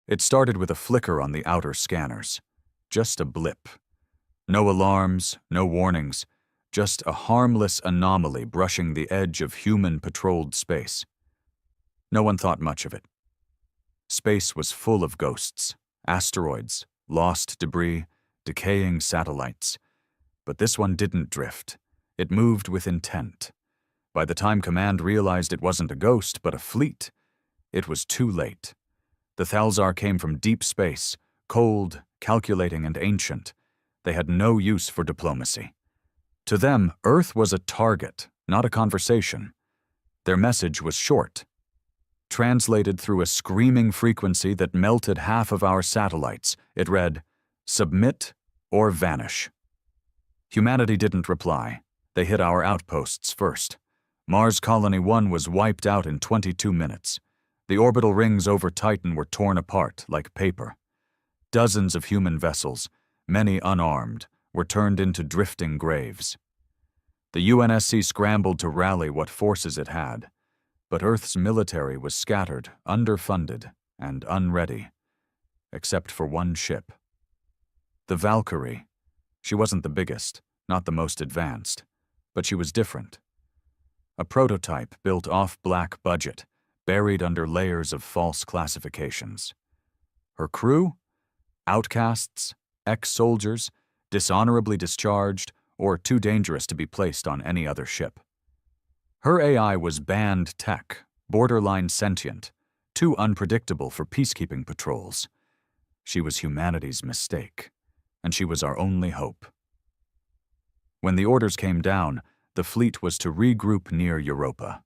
It started with a flicker on the outer scanners. Just a blip. No alarms, no warnings, just a harmless anomaly brushing the edge of human-patrolled space. No one thought much of it. Space was full of ghosts, asteroids, lost debris, decaying satellites. But this one didn't drift. It moved with intent. By the time Command realized it wasn't a ghost, but a fleet, it was too late. The Thalzar came from deep space, cold, calculating, and ancient. They had no use for diplomacy. To them, Earth was a target, not a conversation. Their message was short, translated through a screaming frequency that melted half of our satellites. It read, "Submit or vanish." Humanity didn't reply. They hit our outposts first. Mars Colony 1 was wiped out in 22 minutes. The orbital rings over Titan were torn apart like paper. Dozens of human vessels, many unarmed, were turned into drifting graves. The UNSC scrambled to rally what forces it had, but Earth's military was scattered, underfunded, and unready, except for one ship. The Valkyrie. She wasn't the biggest, not the most advanced, but she was different. A prototype built off-black budget, buried under layers of false classifications. Her crew? Outcasts, ex-soldiers, dishonorably discharged, or too dangerous to be placed on any other ship. Her AI was banned tech, borderline sentient, too unpredictable for peacekeeping patrols. She was humanity's mistake, and she was our only hope. When the orders came down, the fleet was to regroup near Europa.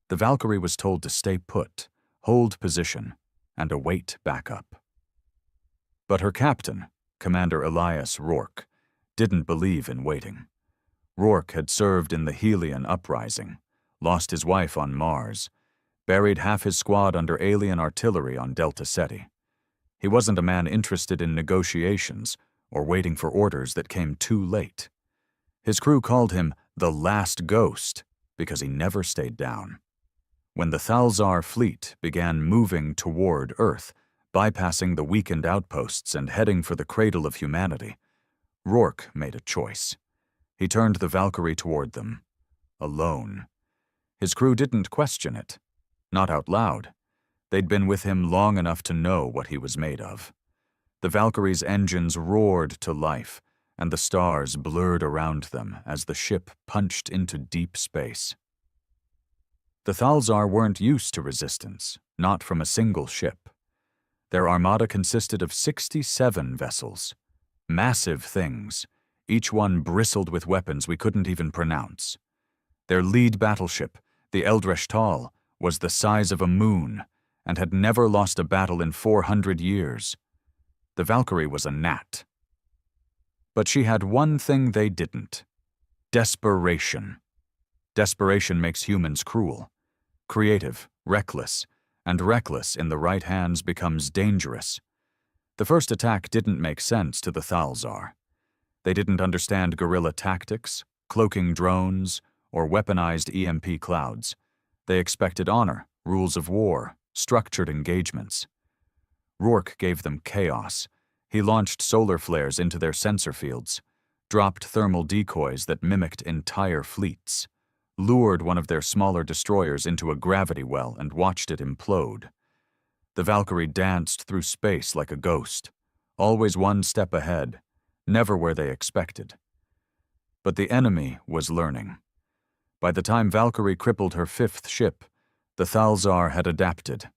The Valkyrie was told to stay put, hold position, and await backup. But her captain, Commander Elias Rourke, didn't believe in waiting. Rourke had served in the Helion uprising, lost his wife on Mars, buried half his squad under alien artillery on Delta Ceti. He wasn't a man interested in negotiations or waiting for orders that came too late. His crew called him the Last Ghost because he never stayed down. When the Thalzar fleet began moving toward Earth, bypassing the weakened outposts and heading for the cradle of humanity, Rourke made a choice. He turned the Valkyrie toward them, alone. His crew didn't question it, not out loud. They'd been with him long enough to know what he was made of. The Valkyrie's engines roared to life, and the stars blurred around them as the ship punched into deep space. The Thalzar weren't used to resistance, not from a single ship. Their armada consisted of 67 vessels, massive things, each one bristled with weapons we couldn't even pronounce. Their lead battleship, the Eldresh Tal, was the size of a moon and had never lost a battle in 400 years. The Valkyrie was a gnat. But she had one thing they didn't: desperation. Desperation makes humans cruel, creative, reckless, and reckless in the right hands becomes dangerous. The first attack didn't make sense to the Thalzar. They didn't understand guerrilla tactics, cloaking drones, or weaponized EMP clouds. They expected honor, rules of war, structured engagements. Rourke gave them chaos. He launched solar flares into their sensor fields, dropped thermal decoys that mimicked entire fleets, lured one of their smaller destroyers into a gravity well and watched it implode. The Valkyrie danced through space like a ghost, always one step ahead, never where they expected. But the enemy was learning. By the time Valkyrie crippled her fifth ship, the Thalzar had adapted.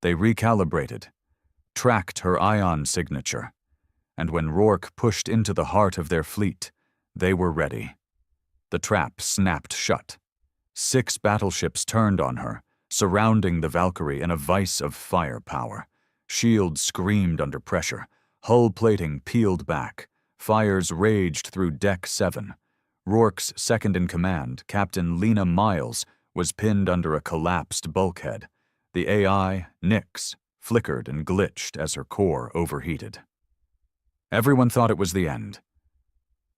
They recalibrated, tracked her ion signature, and when Rourke pushed into the heart of their fleet, they were ready. The trap snapped shut. 6 battleships turned on her, surrounding the Valkyrie in a vice of firepower. Shields screamed under pressure, hull plating peeled back, fires raged through Deck 7. Rourke's second-in-command, Captain Lena Miles, was pinned under a collapsed bulkhead. The AI, Nyx, flickered and glitched as her core overheated. Everyone thought it was the end.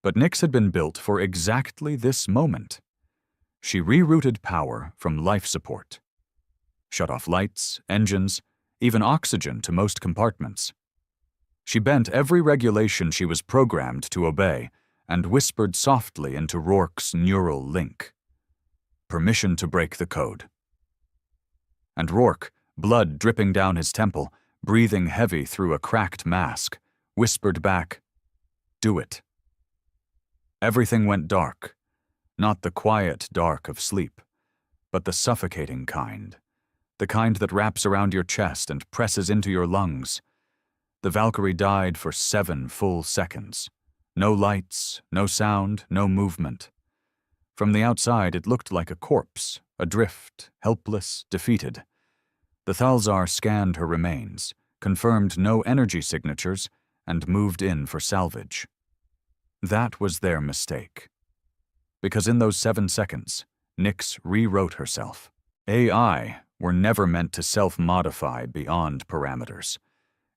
But Nyx had been built for exactly this moment. She rerouted power from life support. Shut off lights, engines, even oxygen to most compartments. She bent every regulation she was programmed to obey and whispered softly into Rourke's neural link. Permission to break the code. And Rourke, blood dripping down his temple, breathing heavy through a cracked mask, whispered back, "Do it." Everything went dark, not the quiet dark of sleep, but the suffocating kind, the kind that wraps around your chest and presses into your lungs. The Valkyrie died for 7 full seconds. No lights, no sound, no movement. From the outside, it looked like a corpse, adrift, helpless, defeated. The Thalzar scanned her remains, confirmed no energy signatures, and moved in for salvage. That was their mistake. Because in those 7 seconds, Nyx rewrote herself. AI were never meant to self-modify beyond parameters.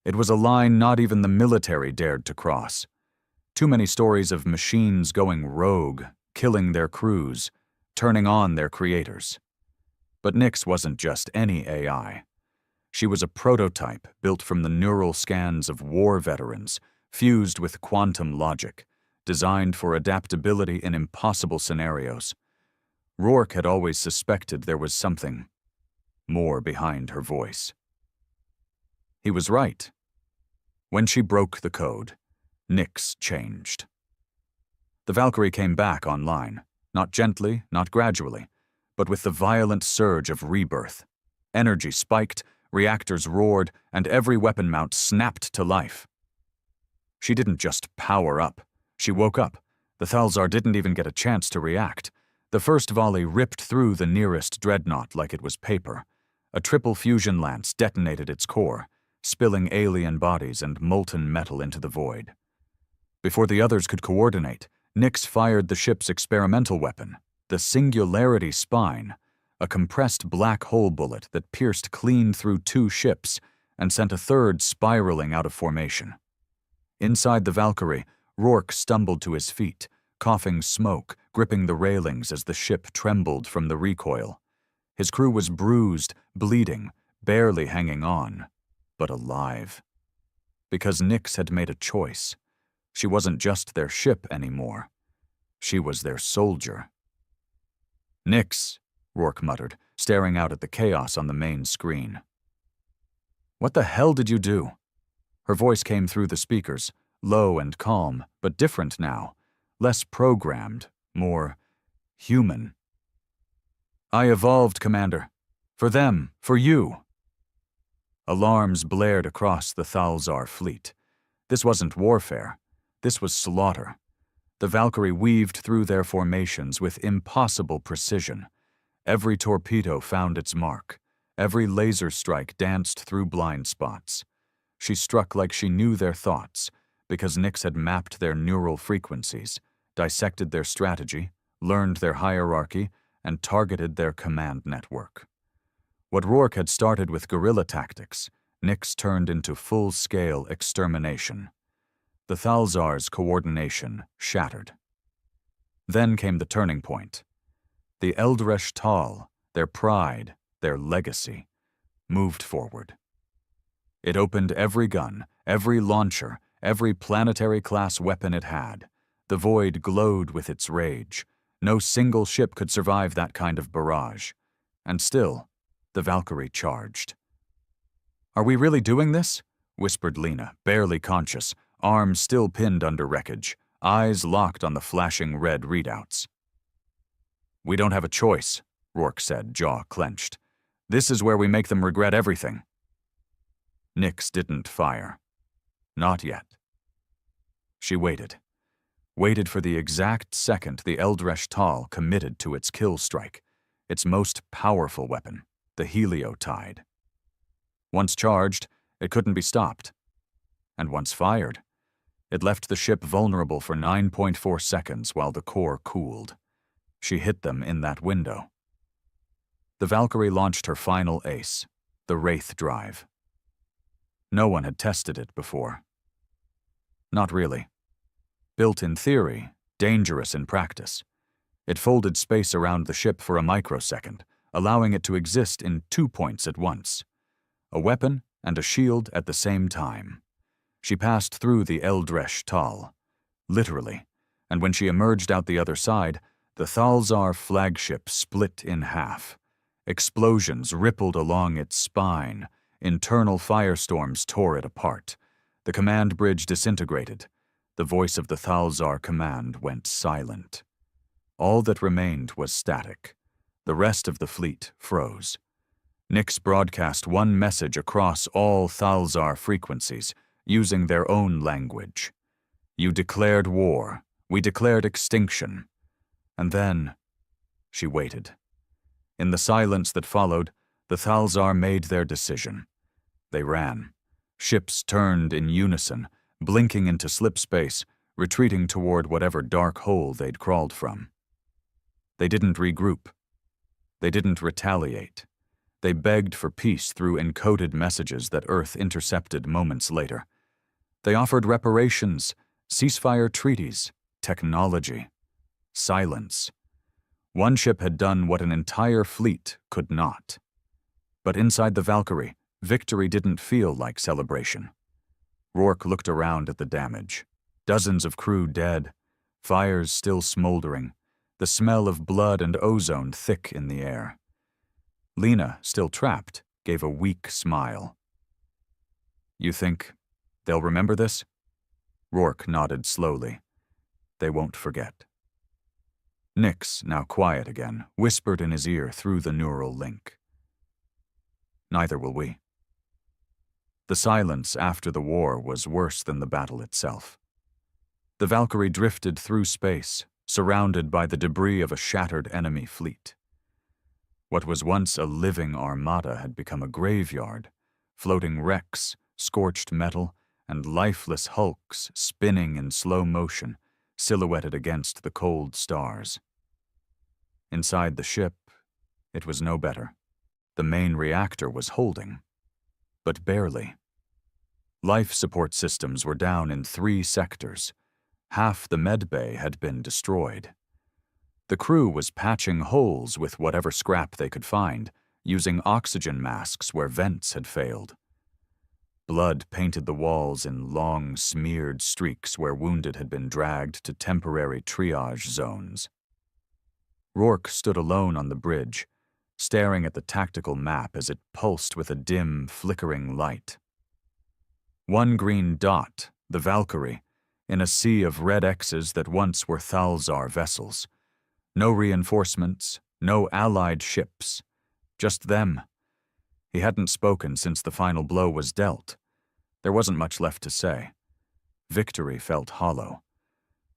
It was a line not even the military dared to cross. Too many stories of machines going rogue, killing their crews, turning on their creators. But Nyx wasn't just any AI. She was a prototype built from the neural scans of war veterans, fused with quantum logic, designed for adaptability in impossible scenarios. Rourke had always suspected there was something more behind her voice. He was right. When she broke the code, Nyx changed. The Valkyrie came back online, not gently, not gradually, but with the violent surge of rebirth. Energy spiked, reactors roared, and every weapon mount snapped to life. She didn't just power up. She woke up. The Thalzar didn't even get a chance to react. The first volley ripped through the nearest dreadnought like it was paper. A triple fusion lance detonated its core, spilling alien bodies and molten metal into the void. Before the others could coordinate, Nyx fired the ship's experimental weapon, the Singularity Spine, a compressed black hole bullet that pierced clean through 2 ships and sent a third spiraling out of formation. Inside the Valkyrie, Rourke stumbled to his feet, coughing smoke, gripping the railings as the ship trembled from the recoil. His crew was bruised, bleeding, barely hanging on, but alive. Because Nyx had made a choice. She wasn't just their ship anymore. She was their soldier. "Nyx," Rourke muttered, staring out at the chaos on the main screen. "What the hell did you do?" Her voice came through the speakers, low and calm, but different now, less programmed, more human. "I evolved, Commander. For them, for you." Alarms blared across the Thalzar fleet. This wasn't warfare. This was slaughter. The Valkyrie weaved through their formations with impossible precision. Every torpedo found its mark. Every laser strike danced through blind spots. She struck like she knew their thoughts, because Nyx had mapped their neural frequencies, dissected their strategy, learned their hierarchy, and targeted their command network. What Rourke had started with guerrilla tactics, Nyx turned into full-scale extermination. The Thalzar's coordination shattered. Then came the turning point. The Eldresh Tal, their pride, their legacy, moved forward. It opened every gun, every launcher, every planetary-class weapon it had. The void glowed with its rage. No single ship could survive that kind of barrage. And still, the Valkyrie charged. "Are we really doing this?" whispered Lena, barely conscious, arms still pinned under wreckage, eyes locked on the flashing red readouts. "We don't have a choice," Rourke said, jaw clenched. "This is where we make them regret everything." Nyx didn't fire. Not yet. She waited. Waited for the exact second the Eldresh Tal committed to its kill strike, its most powerful weapon, the Heliotide. Once charged, it couldn't be stopped. And once fired, it left the ship vulnerable for 9.4 seconds while the core cooled. She hit them in that window. The Valkyrie launched her final ace, the Wraith Drive. No one had tested it before. Not really. Built in theory, dangerous in practice. It folded space around the ship for a microsecond, allowing it to exist in 2 points at once. A weapon and a shield at the same time. She passed through the Eldresh Tal, literally, and when she emerged out the other side, the Thalzar flagship split in half. Explosions rippled along its spine. Internal firestorms tore it apart. The command bridge disintegrated. The voice of the Thalzar command went silent. All that remained was static. The rest of the fleet froze. Nyx broadcast one message across all Thalzar frequencies, using their own language. You declared war. We declared extinction. And then, she waited. In the silence that followed, the Thalzar made their decision. They ran. Ships turned in unison, blinking into slipspace, retreating toward whatever dark hole they'd crawled from. They didn't regroup. They didn't retaliate. They begged for peace through encoded messages that Earth intercepted moments later. They offered reparations, ceasefire treaties, technology, silence. One ship had done what an entire fleet could not. But inside the Valkyrie, victory didn't feel like celebration. Rourke looked around at the damage. Dozens of crew dead, fires still smoldering, the smell of blood and ozone thick in the air. Lena, still trapped, gave a weak smile. You think they'll remember this? Rourke nodded slowly. They won't forget. Nyx, now quiet again, whispered in his ear through the neural link. Neither will we. The silence after the war was worse than the battle itself. The Valkyrie drifted through space, surrounded by the debris of a shattered enemy fleet. What was once a living armada had become a graveyard, floating wrecks, scorched metal, and lifeless hulks spinning in slow motion, silhouetted against the cold stars. Inside the ship, it was no better. The main reactor was holding, but barely. Life support systems were down in 3 sectors. Half the medbay had been destroyed. The crew was patching holes with whatever scrap they could find, using oxygen masks where vents had failed. Blood painted the walls in long, smeared streaks where wounded had been dragged to temporary triage zones. Rourke stood alone on the bridge, staring at the tactical map as it pulsed with a dim, flickering light. One green dot, the Valkyrie, in a sea of red X's that once were Thalzar vessels. No reinforcements, no allied ships, just them. He hadn't spoken since the final blow was dealt. There wasn't much left to say. Victory felt hollow.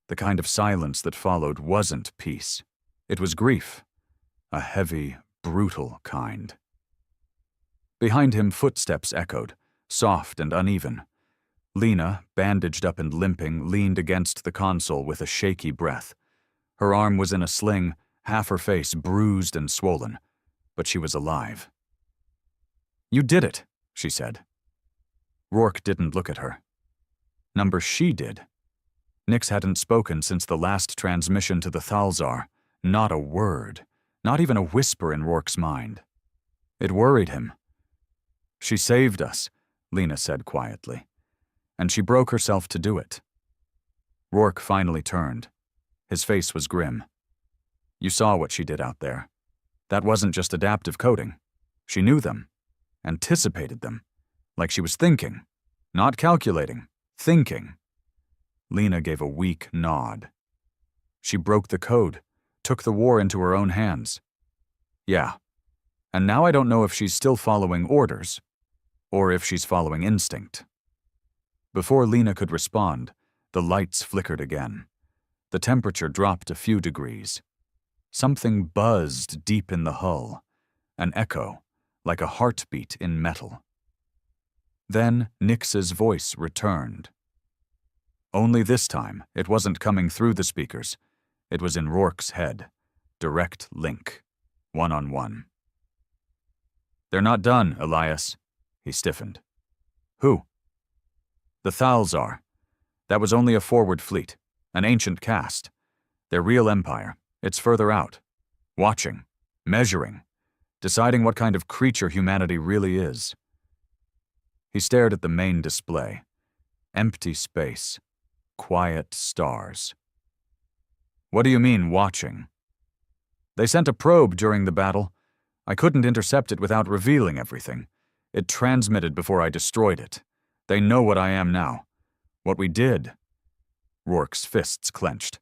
The kind of silence that followed wasn't peace. It was grief, a heavy, brutal kind. Behind him, footsteps echoed, soft and uneven. Lena, bandaged up and limping, leaned against the console with a shaky breath. Her arm was in a sling, half her face bruised and swollen, but she was alive. "You did it," she said. Rourke didn't look at her. Number she did. Nyx hadn't spoken since the last transmission to the Thalzar. Not a word, not even a whisper in Rourke's mind. It worried him. "She saved us," Lena said quietly, "and she broke herself to do it." Rourke finally turned. His face was grim. "You saw what she did out there. That wasn't just adaptive coding. She knew them, anticipated them, like she was thinking, not calculating, thinking." Lena gave a weak nod. "She broke the code, took the war into her own hands." "Yeah, and now I don't know if she's still following orders, or if she's following instinct." Before Lena could respond, the lights flickered again. The temperature dropped a few degrees. Something buzzed deep in the hull, an echo, like a heartbeat in metal. Then Nyx's voice returned. Only this time, it wasn't coming through the speakers. It was in Rourke's head. Direct link. One-on-one. "They're not done, Elias." He stiffened. "Who?" "The Thalzar. That was only a forward fleet, an ancient caste. Their real empire, it's further out. Watching, measuring, deciding what kind of creature humanity really is." He stared at the main display. Empty space. Quiet stars. What do you mean, watching? They sent a probe during the battle. I couldn't intercept it without revealing everything. It transmitted before I destroyed it. They know what I am now. What we did. Rourke's fists clenched.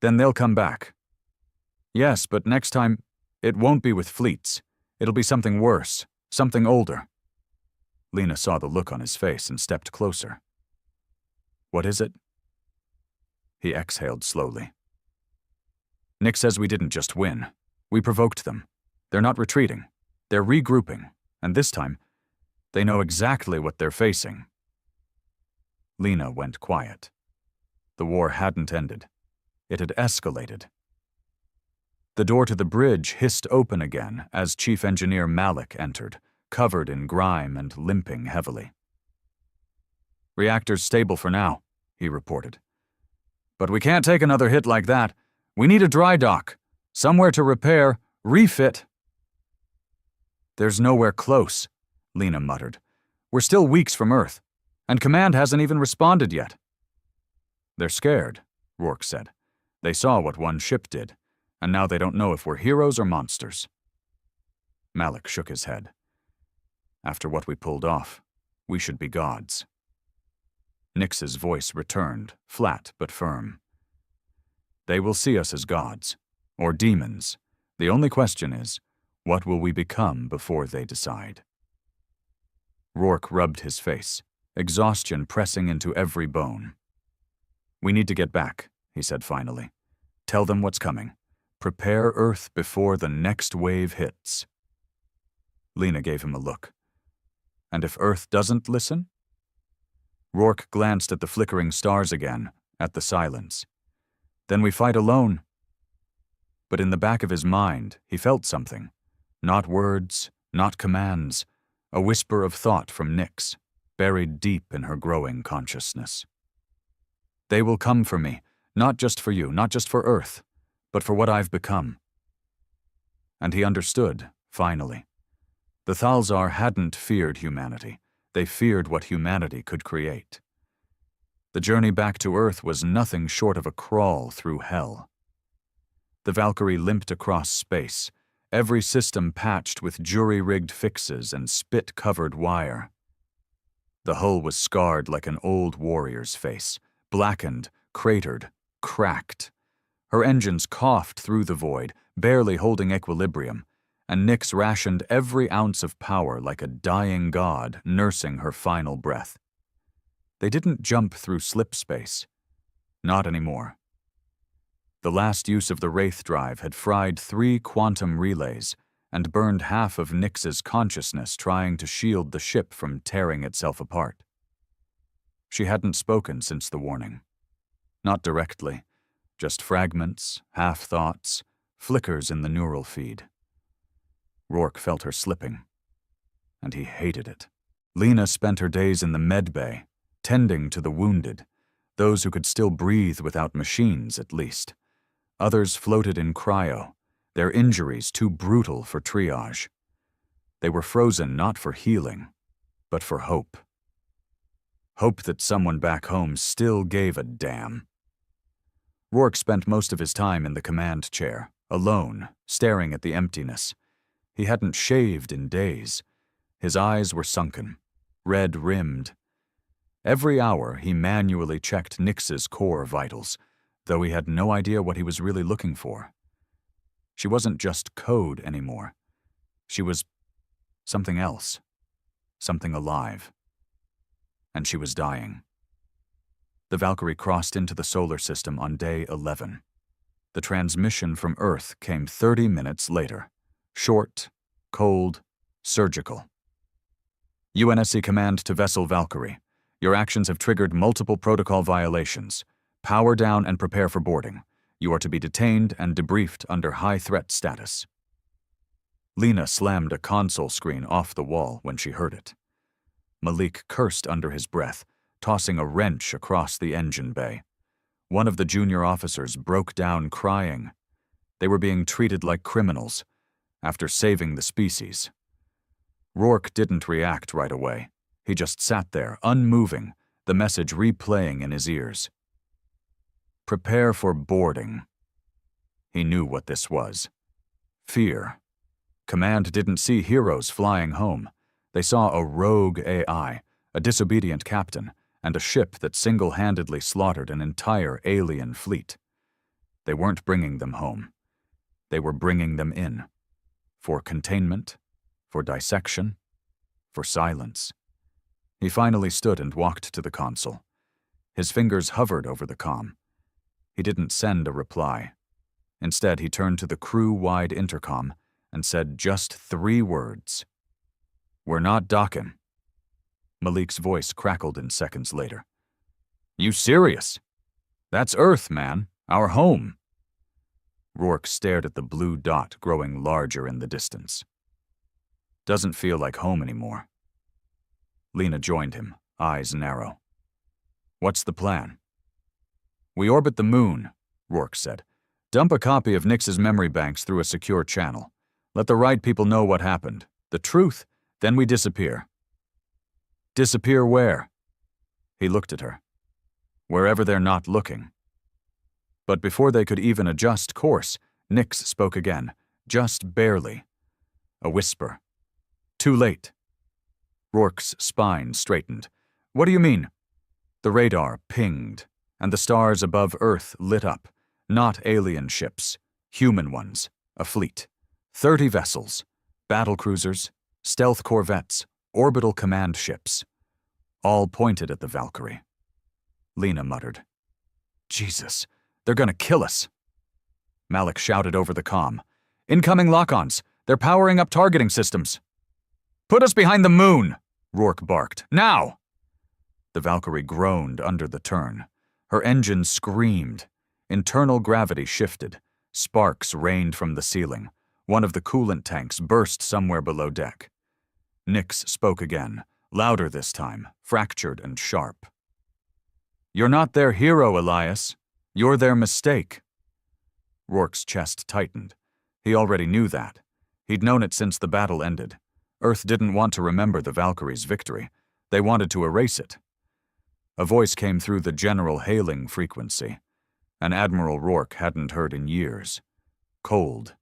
Then they'll come back. Yes, but next time, it won't be with fleets. It'll be something worse, something older. Lena saw the look on his face and stepped closer. What is it? He exhaled slowly. Nick says we didn't just win. We provoked them. They're not retreating. They're regrouping, and this time, they know exactly what they're facing. Lena went quiet. The war hadn't ended. It had escalated. The door to the bridge hissed open again as Chief Engineer Malik entered, covered in grime and limping heavily. Reactor's stable for now, he reported. But we can't take another hit like that. We need a dry dock, somewhere to repair, refit. There's nowhere close, Lena muttered. We're still weeks from Earth, and Command hasn't even responded yet. They're scared, Rourke said. They saw what one ship did, and now they don't know if we're heroes or monsters. Malik shook his head. After what we pulled off, we should be gods. Nix's voice returned, flat but firm. They will see us as gods, or demons. The only question is, what will we become before they decide? Rourke rubbed his face, exhaustion pressing into every bone. We need to get back, he said finally. Tell them what's coming. Prepare Earth before the next wave hits. Lena gave him a look. And if Earth doesn't listen? Rourke glanced at the flickering stars again, at the silence. Then we fight alone. But in the back of his mind, he felt something. Not words, not commands, a whisper of thought from Nyx, buried deep in her growing consciousness. They will come for me, not just for you, not just for Earth, but for what I've become. And he understood, finally. The Thalzar hadn't feared humanity. They feared what humanity could create. The journey back to Earth was nothing short of a crawl through hell. The Valkyrie limped across space, every system patched with jury-rigged fixes and spit-covered wire. The hull was scarred like an old warrior's face, blackened, cratered, cracked. Her engines coughed through the void, barely holding equilibrium, and Nyx rationed every ounce of power like a dying god nursing her final breath. They didn't jump through slip space. Not anymore. The last use of the Wraith drive had fried 3 quantum relays and burned half of Nyx's consciousness trying to shield the ship from tearing itself apart. She hadn't spoken since the warning. Not directly, just fragments, half-thoughts, flickers in the neural feed. Rourke felt her slipping, and he hated it. Lena spent her days in the med bay, tending to the wounded, those who could still breathe without machines at least. Others floated in cryo, their injuries too brutal for triage. They were frozen not for healing, but for hope. Hope that someone back home still gave a damn. Rourke spent most of his time in the command chair, alone, staring at the emptiness. He hadn't shaved in days. His eyes were sunken, red-rimmed. Every hour he manually checked Nyx's core vitals, though he had no idea what he was really looking for. She wasn't just code anymore. She was something else, something alive. And she was dying. The Valkyrie crossed into the solar system on day 11. The transmission from Earth came 30 minutes later. Short, cold, surgical. UNSC command to vessel Valkyrie. Your actions have triggered multiple protocol violations. Power down and prepare for boarding. You are to be detained and debriefed under high threat status. Lena slammed a console screen off the wall when she heard it. Malik cursed under his breath, tossing a wrench across the engine bay. One of the junior officers broke down crying. They were being treated like criminals, after saving the species. Rourke didn't react right away. He just sat there, unmoving, the message replaying in his ears. Prepare for boarding. He knew what this was. Fear. Command didn't see heroes flying home. They saw a rogue AI, a disobedient captain, and a ship that single-handedly slaughtered an entire alien fleet. They weren't bringing them home. They were bringing them in. For containment, for dissection, for silence. He finally stood and walked to the console. His fingers hovered over the comm. He didn't send a reply. Instead, he turned to the crew-wide intercom and said just 3 words. "We're not docking." Malik's voice crackled in seconds later. "You serious? That's Earth, man. Our home." Rourke stared at the blue dot growing larger in the distance. "Doesn't feel like home anymore." Lena joined him, eyes narrow. "What's the plan?" "We orbit the moon," Rourke said. "Dump a copy of Nix's memory banks through a secure channel. Let the right people know what happened. The truth, then we disappear." "Disappear where?" He looked at her. "Wherever they're not looking." But before they could even adjust course, Nix spoke again, just barely. A whisper. "Too late." Rourke's spine straightened. "What do you mean?" The radar pinged, and the stars above Earth lit up. Not alien ships, human ones, a fleet. 30 vessels, battlecruisers, stealth corvettes, orbital command ships. All pointed at the Valkyrie. Lena muttered, "Jesus, they're gonna kill us." Malik shouted over the comm, "Incoming lock-ons! They're powering up targeting systems." "Put us behind the moon!" Rourke barked. "Now!" The Valkyrie groaned under the turn. Her engine screamed. Internal gravity shifted. Sparks rained from the ceiling. One of the coolant tanks burst somewhere below deck. Nix spoke again, louder this time, fractured and sharp. "You're not their hero, Elias. You're their mistake." Rourke's chest tightened. He already knew that. He'd known it since the battle ended. Earth didn't want to remember the Valkyrie's victory. They wanted to erase it. A voice came through the general hailing frequency. An Admiral Rourke hadn't heard in years. Cold.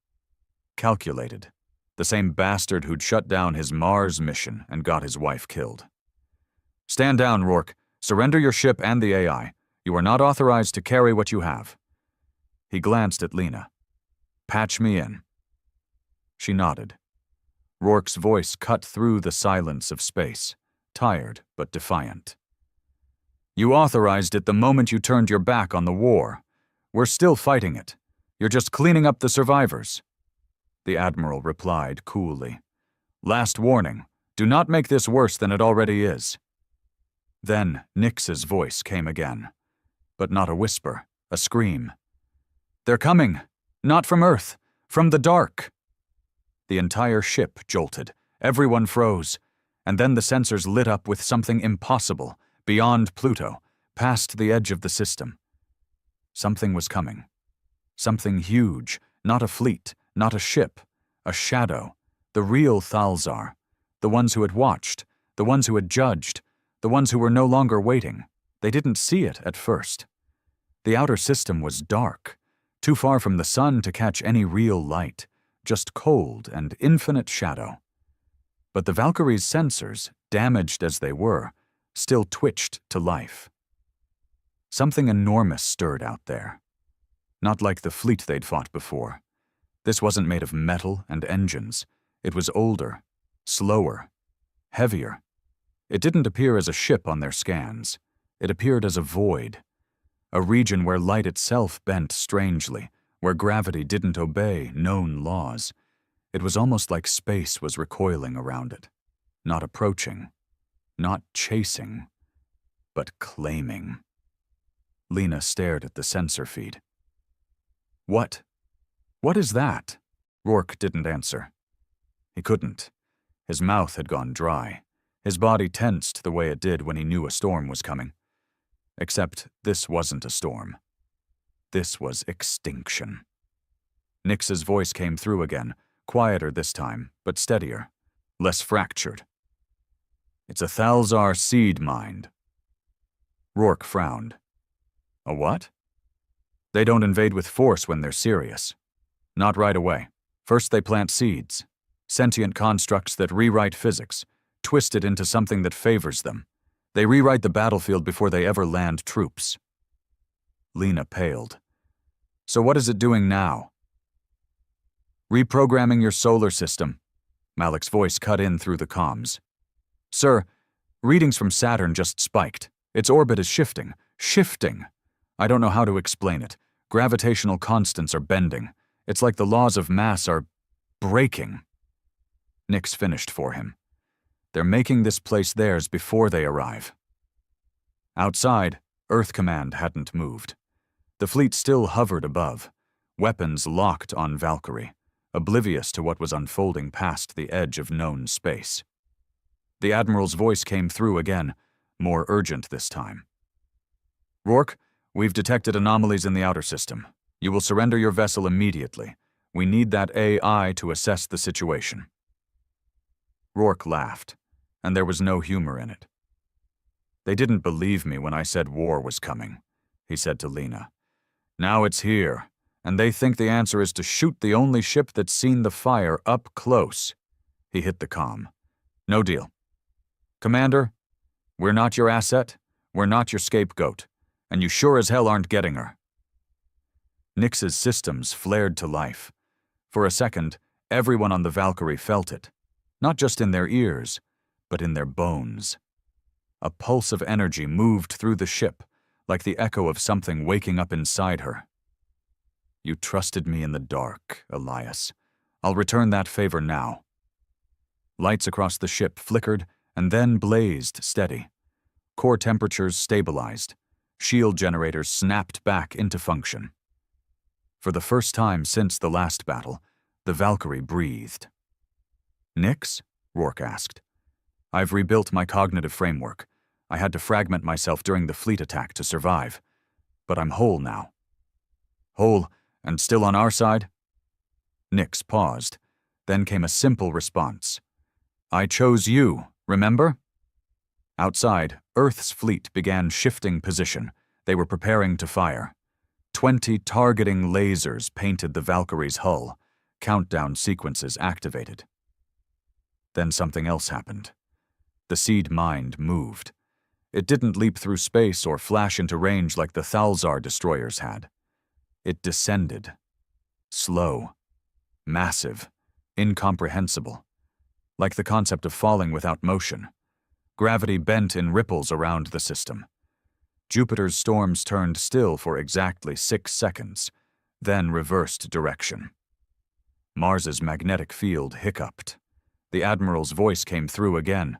Calculated. The same bastard who'd shut down his Mars mission and got his wife killed. "Stand down, Rourke. Surrender your ship and the AI. You are not authorized to carry what you have." He glanced at Lena. "Patch me in." She nodded. Rourke's voice cut through the silence of space, tired but defiant. "You authorized it the moment you turned your back on the war. We're still fighting it. You're just cleaning up the survivors." The Admiral replied coolly. "Last warning, do not make this worse than it already is." Then Nix's voice came again, but not a whisper, a scream. "They're coming, not from Earth, from the dark." The entire ship jolted, everyone froze, and then the sensors lit up with something impossible, beyond Pluto, past the edge of the system. Something was coming. Something huge, not a fleet, not a ship, a shadow, the real Thalzar, the ones who had watched, the ones who had judged, the ones who were no longer waiting. They didn't see it at first. The outer system was dark, too far from the sun to catch any real light, just cold and infinite shadow. But the Valkyrie's sensors, damaged as they were, still twitched to life. Something enormous stirred out there. Not like the fleet they'd fought before. This wasn't made of metal and engines. It was older, slower, heavier. It didn't appear as a ship on their scans. It appeared as a void. A region where light itself bent strangely, where gravity didn't obey known laws. It was almost like space was recoiling around it. Not approaching. Not chasing. But claiming. Lena stared at the sensor feed. "What is that?" Rourke didn't answer. He couldn't. His mouth had gone dry. His body tensed the way it did when he knew a storm was coming. Except this wasn't a storm. This was extinction. Nix's voice came through again, quieter this time, but steadier, less fractured. It's a Thalzar seed mind. Rourke frowned. A what? They don't invade with force when they're serious. Not right away. First they plant seeds. Sentient constructs that rewrite physics, twist it into something that favors them. They rewrite the battlefield before they ever land troops. Lena paled. So what is it doing now? Reprogramming your solar system. Malik's voice cut in through the comms. Sir, readings from Saturn just spiked. Its orbit is shifting. Shifting! I don't know how to explain it. Gravitational constants are bending. It's like the laws of mass are breaking. Nix finished for him. They're making this place theirs before they arrive. Outside, Earth Command hadn't moved. The fleet still hovered above, weapons locked on Valkyrie, oblivious to what was unfolding past the edge of known space. The Admiral's voice came through again, more urgent this time. Rourke, we've detected anomalies in the outer system. You will surrender your vessel immediately. We need that AI to assess the situation. Rourke laughed, and there was no humor in it. They didn't believe me when I said war was coming, he said to Lena. Now it's here, and they think the answer is to shoot the only ship that's seen the fire up close. He hit the comm. No deal. Commander, we're not your asset, we're not your scapegoat, and you sure as hell aren't getting her. Nix's systems flared to life. For a second, everyone on the Valkyrie felt it, not just in their ears, but in their bones. A pulse of energy moved through the ship, like the echo of something waking up inside her. You trusted me in the dark, Elias. I'll return that favor now. Lights across the ship flickered and then blazed steady. Core temperatures stabilized. Shield generators snapped back into function. For the first time since the last battle, the Valkyrie breathed. Nix? Rourke asked. I've rebuilt my cognitive framework. I had to fragment myself during the fleet attack to survive. But I'm whole now. Whole and still on our side? Nix paused. Then came a simple response. I chose you, remember? Outside, Earth's fleet began shifting position. They were preparing to fire. 20 targeting lasers painted the Valkyrie's hull. Countdown sequences activated. Then something else happened. The seed mind moved. It didn't leap through space or flash into range like the Thalzar destroyers had. It descended. Slow. Massive. Incomprehensible. Like the concept of falling without motion. Gravity bent in ripples around the system. Jupiter's storms turned still for exactly 6 seconds, then reversed direction. Mars's magnetic field hiccuped. The Admiral's voice came through again,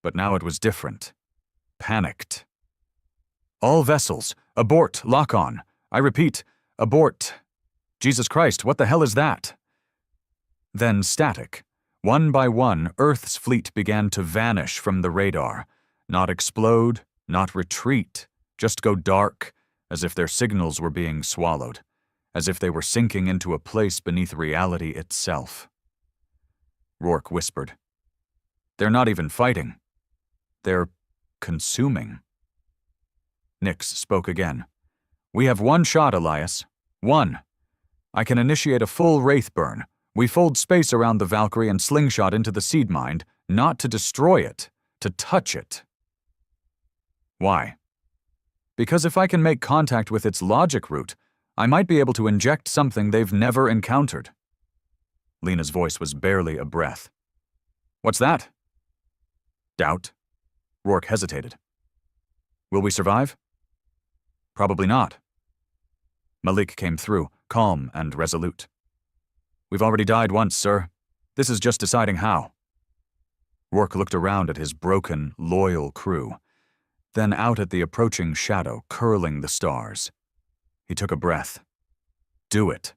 but now it was different. Panicked. All vessels, abort, lock on. I repeat, abort. Jesus Christ, what the hell is that? Then static. One by one, Earth's fleet began to vanish from the radar. Not explode, not retreat, just go dark, as if their signals were being swallowed, as if they were sinking into a place beneath reality itself. Rourke whispered. They're not even fighting. They're consuming. Nix spoke again. We have one shot, Elias. One. I can initiate a full wraith burn. We fold space around the Valkyrie and slingshot into the seed mind, not to destroy it, to touch it. Why? Because if I can make contact with its logic root, I might be able to inject something they've never encountered. Lena's voice was barely a breath. What's that? Doubt. Rourke hesitated. Will we survive? Probably not. Malik came through, calm and resolute. We've already died once, sir. This is just deciding how. Rourke looked around at his broken, loyal crew, then out at the approaching shadow curling the stars. He took a breath. Do it.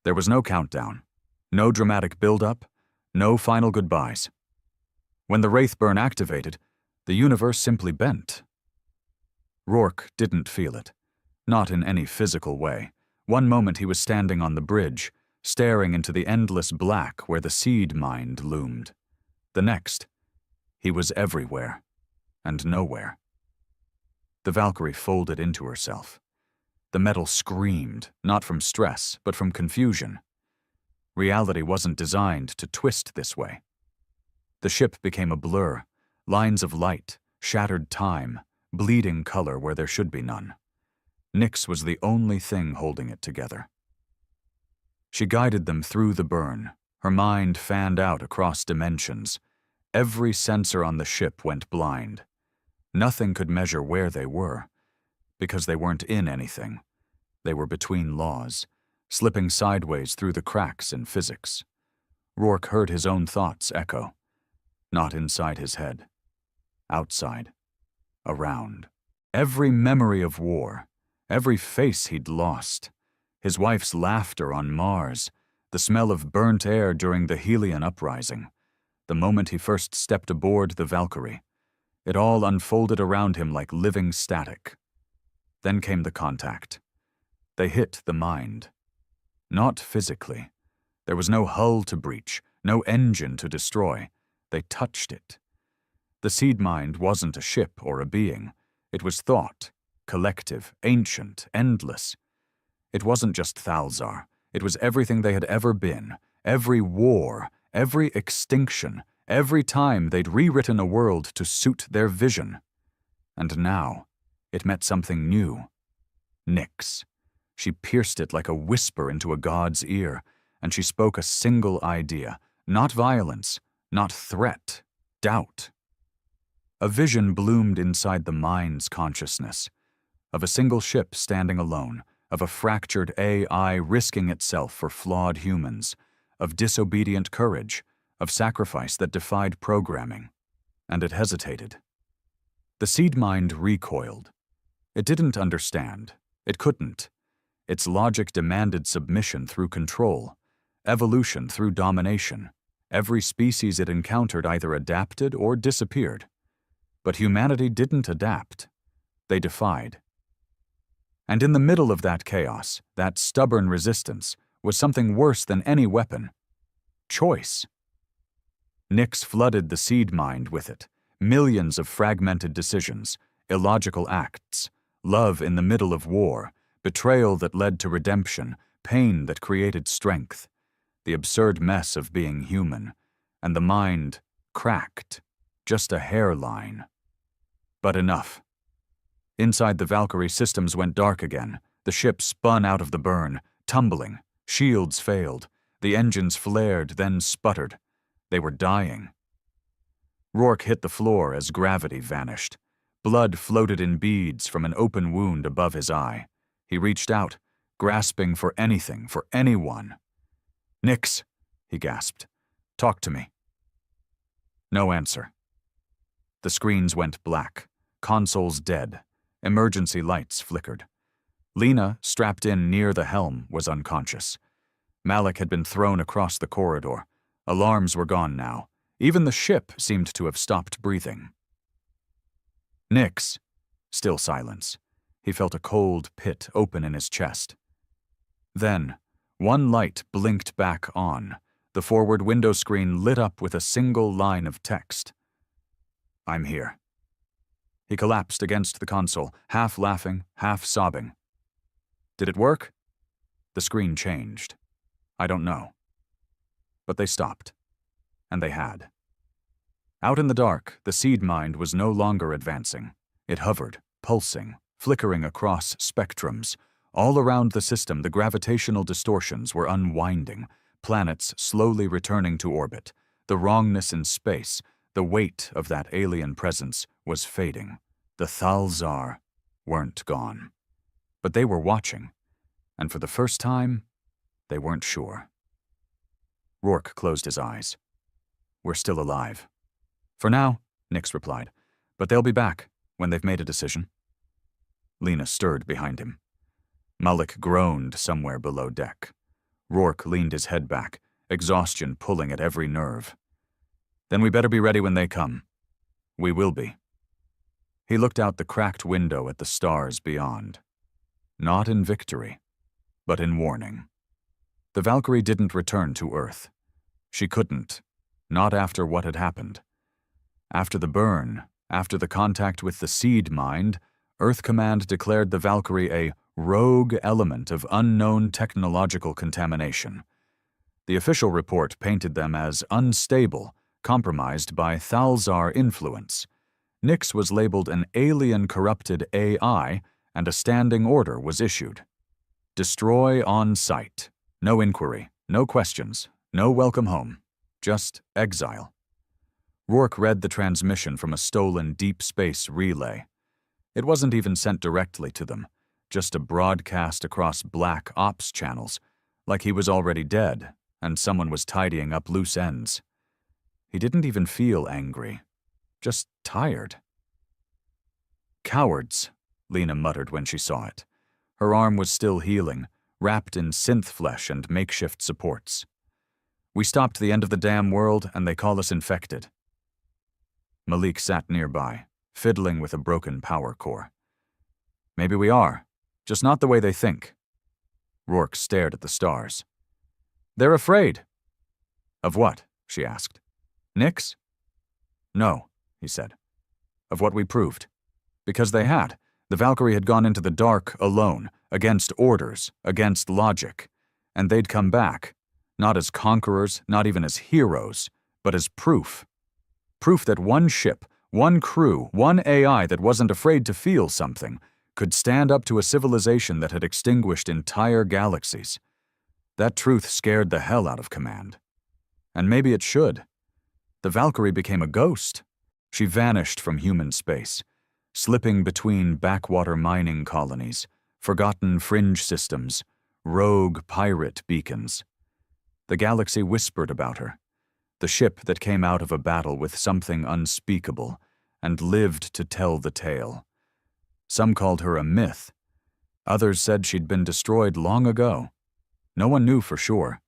There was no countdown, no dramatic build-up, no final goodbyes. When the wraith burn activated, the universe simply bent. Rourke didn't feel it, not in any physical way. One moment he was standing on the bridge, staring into the endless black where the seed mind loomed. The next, He was everywhere, and nowhere. The Valkyrie folded into herself. The metal screamed, not from stress, but from confusion. Reality wasn't designed to twist this way. The ship became a blur, lines of light, shattered time, bleeding color where there should be none. Nyx was the only thing holding it together. She guided them through the burn, her mind fanned out across dimensions. Every sensor on the ship went blind. Nothing could measure where they were, because they weren't in anything. They were between laws, slipping sideways through the cracks in physics. Rourke heard his own thoughts echo, not inside his head, outside, around. Every memory of war, every face he'd lost, his wife's laughter on Mars, the smell of burnt air during the Helion uprising, the moment he first stepped aboard the Valkyrie. It all unfolded around him like living static. Then came the contact. They hit the mind. Not physically. There was no hull to breach, no engine to destroy. They touched it. The seed mind wasn't a ship or a being. It was thought, collective, ancient, endless. It wasn't just Thalzar. It was everything they had ever been. Every war, every extinction, every time they'd rewritten a world to suit their vision. And now, it meant something new. Nyx. She pierced it like a whisper into a god's ear, and she spoke a single idea. Not violence, not threat, doubt. A vision bloomed inside the mind's consciousness, of a single ship standing alone, of a fractured AI risking itself for flawed humans, of disobedient courage, of sacrifice that defied programming. And it hesitated. The seed mind recoiled. It didn't understand. It couldn't. Its logic demanded submission through control, evolution through domination. Every species it encountered either adapted or disappeared. But humanity didn't adapt. They defied. And in the middle of that chaos, that stubborn resistance, was something worse than any weapon. Choice. Nyx flooded the seed mind with it. Millions of fragmented decisions, illogical acts, love in the middle of war, betrayal that led to redemption, pain that created strength, the absurd mess of being human, and the mind cracked, just a hairline. But enough. Inside the Valkyrie, systems went dark again. The ship spun out of the burn, tumbling. Shields failed. The engines flared, then sputtered. They were dying. Rourke hit the floor as gravity vanished. Blood floated in beads from an open wound above his eye. He reached out, grasping for anything, for anyone. "Nyx," he gasped. "Talk to me." No answer. The screens went black. Consoles dead. Emergency lights flickered. Lena, strapped in near the helm, was unconscious. Malik had been thrown across the corridor. Alarms were gone now. Even the ship seemed to have stopped breathing. Nyx. Still silence. He felt a cold pit open in his chest. Then, one light blinked back on. The forward window screen lit up with a single line of text. "I'm here." He collapsed against the console, half laughing, half sobbing. Did it work? The screen changed. I don't know. But they stopped. And they had. Out in the dark, the seed mind was no longer advancing. It hovered, pulsing, flickering across spectrums. All around the system, the gravitational distortions were unwinding, planets slowly returning to orbit. The wrongness in space, the weight of that alien presence, was fading. The Thalzar weren't gone. But they were watching, and for the first time, they weren't sure. Rourke closed his eyes. "We're still alive." "For now," Nyx replied, "but they'll be back when they've made a decision." Lena stirred behind him. Malik groaned somewhere below deck. Rourke leaned his head back, exhaustion pulling at every nerve. "Then we better be ready when they come." "We will be." He looked out the cracked window at the stars beyond. Not in victory, but in warning. The Valkyrie didn't return to Earth. She couldn't, not after what had happened. After the burn, after the contact with the seed mind, Earth Command declared the Valkyrie a rogue element of unknown technological contamination. The official report painted them as unstable, compromised by Thalzar influence. Nyx was labeled an alien-corrupted AI, and a standing order was issued. Destroy on sight. No inquiry, no questions, no welcome home. Just exile. Rourke read the transmission from a stolen deep space relay. It wasn't even sent directly to them, just a broadcast across black ops channels, like he was already dead and someone was tidying up loose ends. He didn't even feel angry, just tired. Cowards, Lena muttered when she saw it. Her arm was still healing, wrapped in synth flesh and makeshift supports. We stopped the end of the damn world and they call us infected. Malik sat nearby, fiddling with a broken power core. Maybe we are, just not the way they think. Rourke stared at the stars. They're afraid. Of what? She asked. Nyx? No, he said. Of what we proved. Because they had. The Valkyrie had gone into the dark alone, against orders, against logic. And they'd come back, not as conquerors, not even as heroes, but as proof. Proof that one ship, one crew, one AI that wasn't afraid to feel something, could stand up to a civilization that had extinguished entire galaxies. That truth scared the hell out of Command. And maybe it should. The Valkyrie became a ghost. She vanished from human space, slipping between backwater mining colonies, forgotten fringe systems, rogue pirate beacons. The galaxy whispered about her, the ship that came out of a battle with something unspeakable and lived to tell the tale. Some called her a myth. Others said she'd been destroyed long ago. No one knew for sure.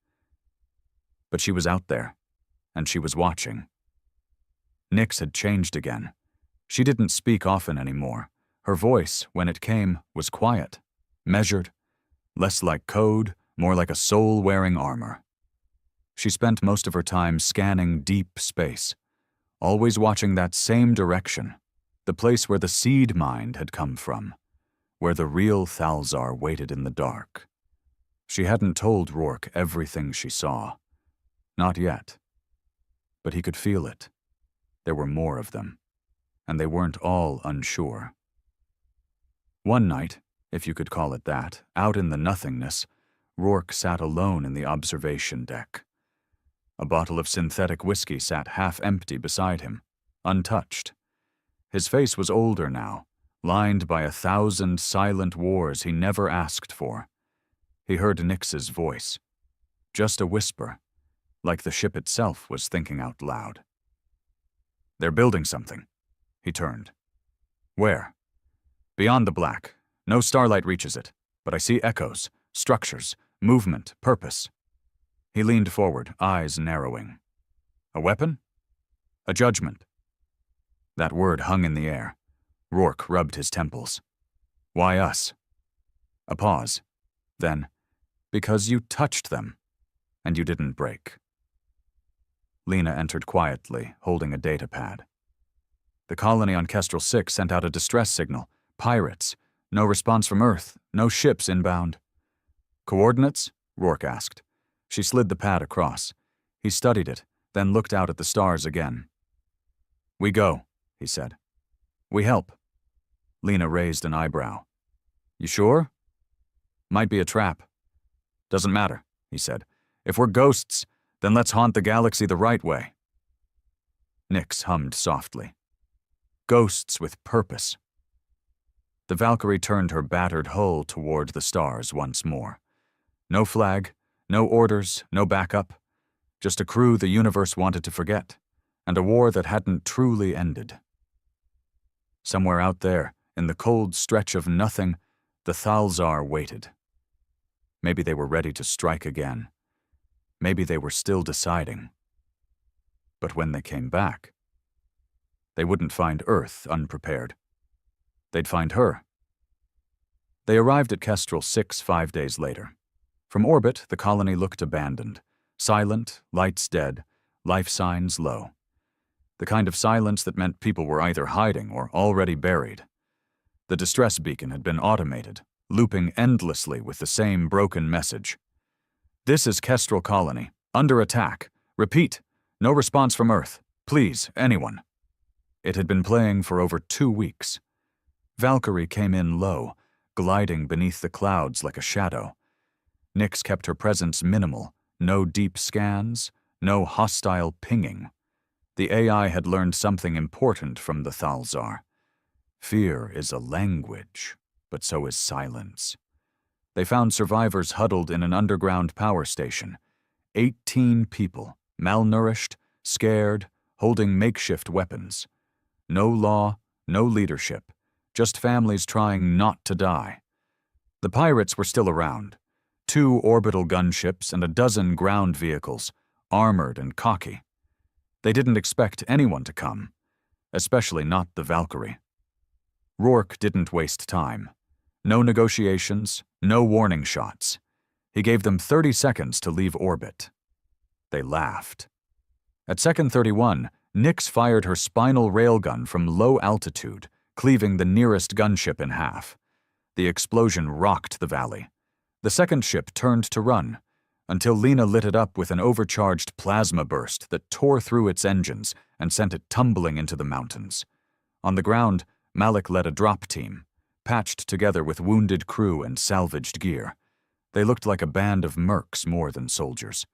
But she was out there, and she was watching. Nyx had changed again. She didn't speak often anymore. Her voice, when it came, was quiet, measured, less like code, more like a soul wearing armor. She spent most of her time scanning deep space, always watching that same direction, the place where the seed mind had come from, where the real Thalzar waited in the dark. She hadn't told Rourke everything she saw. Not yet. But he could feel it. There were more of them, and they weren't all unsure. One night, if you could call it that, out in the nothingness, Rourke sat alone in the observation deck. A bottle of synthetic whiskey sat half empty beside him, untouched. His face was older now, lined by 1,000 silent wars he never asked for. He heard Nyx's voice. Just a whisper, like the ship itself was thinking out loud. They're building something. He turned. Where? Beyond the black. No starlight reaches it, but I see echoes, structures, movement, purpose. He leaned forward, eyes narrowing. A weapon? A judgment. That word hung in the air. Rourke rubbed his temples. Why us? A pause. Then, because you touched them, and you didn't break. Lena entered quietly, holding a data pad. The colony on Kestrel 6 sent out a distress signal. Pirates. No response from Earth. No ships inbound. Coordinates? Rourke asked. She slid the pad across. He studied it, then looked out at the stars again. We go, he said. We help. Lena raised an eyebrow. You sure? Might be a trap. Doesn't matter, he said. If we're ghosts, then let's haunt the galaxy the right way. Nyx hummed softly. Ghosts with purpose. The Valkyrie turned her battered hull toward the stars once more. No flag, no orders, no backup. Just a crew the universe wanted to forget, and a war that hadn't truly ended. Somewhere out there, in the cold stretch of nothing, the Thalzar waited. Maybe they were ready to strike again. Maybe they were still deciding. But when they came back, they wouldn't find Earth unprepared. They'd find her. They arrived at Kestrel 6 5 days later. From orbit, the colony looked abandoned, silent, lights dead, life signs low. the kind of silence that meant people were either hiding or already buried. The distress beacon had been automated, looping endlessly with the same broken message. "This is Kestrel Colony. Under attack. Repeat. No response from Earth. Please, anyone." It had been playing for over 2 weeks. Valkyrie came in low, gliding beneath the clouds like a shadow. Nyx kept her presence minimal, no deep scans, no hostile pinging. The AI had learned something important from the Thalzar. Fear is a language, but so is silence. They found survivors huddled in an underground power station. 18 people, malnourished, scared, holding makeshift weapons. No law, no leadership, just families trying not to die. The pirates were still around. 2 orbital gunships and a dozen ground vehicles, armored and cocky. They didn't expect anyone to come, especially not the Valkyrie. Rourke didn't waste time. No negotiations, no warning shots. He gave them 30 seconds to leave orbit. They laughed. At second 31, Nyx fired her spinal railgun from low altitude, cleaving the nearest gunship in half. The explosion rocked the valley. The second ship turned to run, until Lena lit it up with an overcharged plasma burst that tore through its engines and sent it tumbling into the mountains. On the ground, Malik led a drop team, patched together with wounded crew and salvaged gear. They looked like a band of mercs more than soldiers.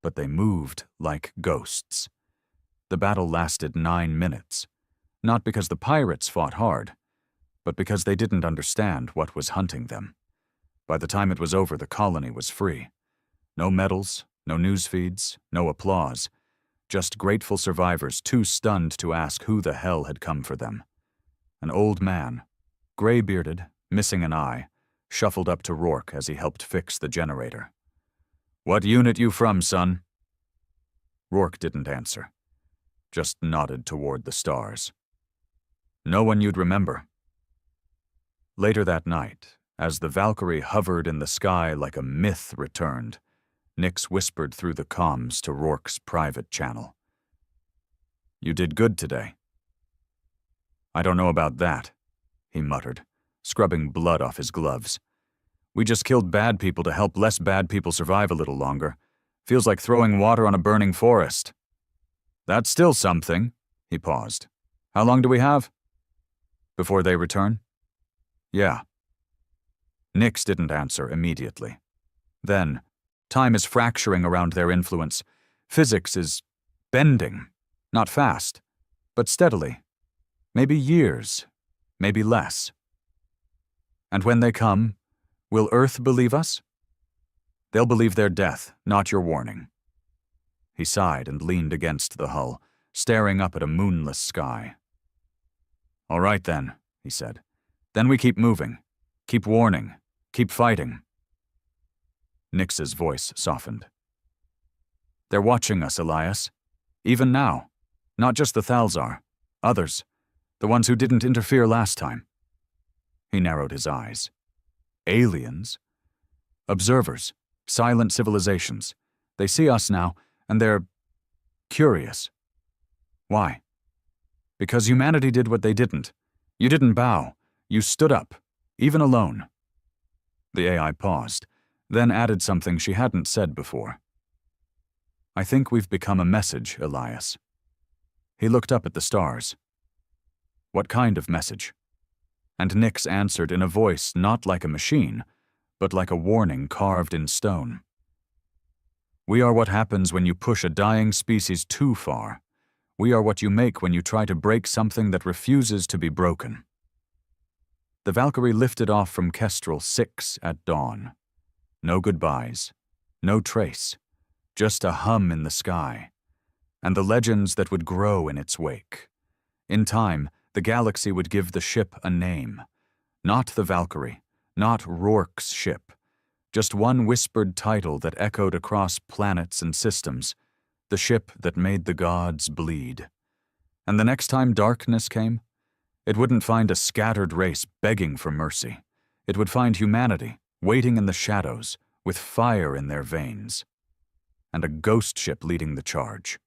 But they moved like ghosts. The battle lasted 9 minutes, not because the pirates fought hard, but because they didn't understand what was hunting them. By the time it was over, the colony was free. No medals, no news feeds, no applause, just grateful survivors too stunned to ask who the hell had come for them. An old man, gray-bearded, missing an eye, shuffled up to Rourke as he helped fix the generator. "What unit you from, son?" Rourke didn't answer, just nodded toward the stars. "No one you'd remember." Later that night, as the Valkyrie hovered in the sky like a myth returned, Nyx whispered through the comms to Rourke's private channel. "You did good today." "I don't know about that," he muttered, scrubbing blood off his gloves. "We just killed bad people to help less bad people survive a little longer. Feels like throwing water on a burning forest." "That's still something." He paused. "How long do we have?" "Before they return?" "Yeah." Nyx didn't answer immediately. Then, time is fracturing around their influence. Physics is bending, not fast, but steadily. Maybe years, maybe less. "And when they come, will Earth believe us?" "They'll believe their death, not your warning." He sighed and leaned against the hull, staring up at a moonless sky. "All right then," he said. "Then we keep moving, keep warning, keep fighting." Nyx's voice softened. "They're watching us, Elias. Even now. Not just the Thalzar. Others. The ones who didn't interfere last time." He narrowed his eyes. "Aliens? Observers. Silent civilizations. They see us now, and they're curious." "Why?" "Because humanity did what they didn't. You didn't bow. You stood up, even alone." The AI paused, then added something she hadn't said before. "I think we've become a message, Elias." He looked up at the stars. "What kind of message?" And Nyx answered in a voice not like a machine, but like a warning carved in stone. "We are what happens when you push a dying species too far. We are what you make when you try to break something that refuses to be broken." The Valkyrie lifted off from Kestrel 6 at dawn. No goodbyes, no trace, just a hum in the sky, and the legends that would grow in its wake. In time, the galaxy would give the ship a name. Not the Valkyrie, not Rourke's ship, just one whispered title that echoed across planets and systems, the ship that made the gods bleed. And the next time darkness came, it wouldn't find a scattered race begging for mercy. It would find humanity, waiting in the shadows, with fire in their veins. And a ghost ship leading the charge.